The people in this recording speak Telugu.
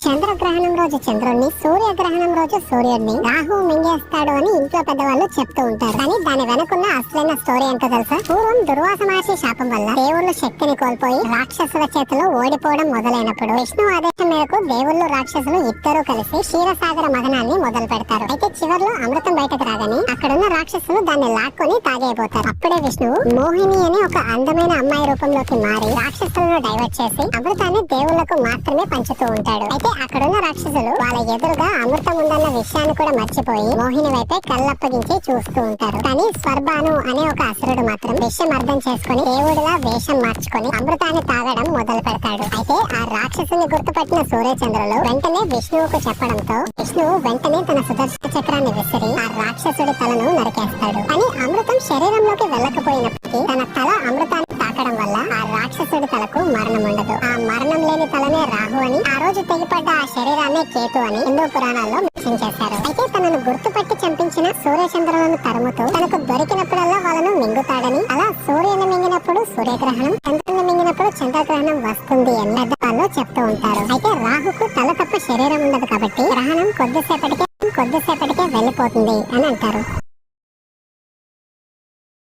చంద్రగ్రహణం రోజు చంద్రుడిని, సూర్యగ్రహణం రోజు సూర్యుడిని రాహు మింగేస్తాడు అని ఇంట్లో పెద్దవాళ్ళు చెప్తూ ఉంటారు. కానీ దాని వెనుకున్న అసలైన స్టోరీ ఏంటో తెలుసా? పూర్వం దుర్వాస మహర్షి శాపం వల్ల దేవుళ్ళు శక్తిని కోల్పోయి రాక్షసుల చేతిలో ఓడిపోవడం మొదలైనప్పుడు విష్ణు ఆదేశం మేరకు దేవుళ్ళు రాక్షసులు ఇద్దరు కలిసి క్షీరసాగర మదనాన్ని మొదలు పెడతారు. అయితే చివర్లో అమృతం బయటకు రాగానే అక్కడున్న రాక్షసులు దాన్ని లాక్కొని తాగైపోతారు. అప్పుడే విష్ణువు మోహిని అని ఒక అందమైన అమ్మాయి రూపంలోకి మారి రాక్షసులను డైవర్ట్ చేసి అమృతాన్ని దేవుళ్లకు మాత్రమే పంచుతూ ఉంటాడు. అయితే అక్కడున్న రాక్షసులు వాళ్ళ ఎదురుగా అమృతం ఉందన్న విషయాన్ని కూడా మర్చిపోయి మోహిని వైపే కళ్ళప్పగించి చూస్తూ ఉంటారు. కానీ స్వర్బాను అనే ఒక అసురుడు మాత్రం విషయం అర్థం చేసుకుని దేవుడిలా వేషం మార్చుకొని అమృతాన్ని తాగడం మొదలు పెడతాడు. అయితే ఆ రాక్షసుని గుర్తుపట్టిన సూర్యచంద్రులు వెంటనే విష్ణువుకు చెప్పడంతో విష్ణువు వెంటనే తన సుదర్శన చక్రాన్ని విసిరి ఆ రాక్షసుడి తలను నరికేస్తాడు. కానీ అమృతం శరీరంలోకి వెళ్ళకపోయినప్పటికీ తన తల అమృతాన్ని తాకడం వల్ల ఆ రాక్షసుడి తలకు మరణం ఉండదు. ఆ మరణం లేని తలనే రాహు అని, ఆ రోజు తెగిపడ్డ ఆ శరీరాన్ని కేతు అని హిందూ పురాణాల్లో మెన్షన్ చేశారు. అయితే తనను గుర్తుపట్టి చంపించిన సూర్యచంద్రులను తరుముతూ తనకు దొరికినప్పుడల్లా వాళ్ళను మింగుతాడని, అలా సూర్యుని మింగినప్పుడు సూర్యగ్రహణం, చంద్రుని మింగినప్పుడు చంద్రగ్రహణం వస్తుంది అని పెద్దవాళ్ళు చెప్తూ ఉంటారు. అయితే రాహుకు తల తప్ప శరీరం ఉండదు కాబట్టి గ్రహణం కొద్దిసేపటికే వెళ్ళిపోతుంది అని అంటారు.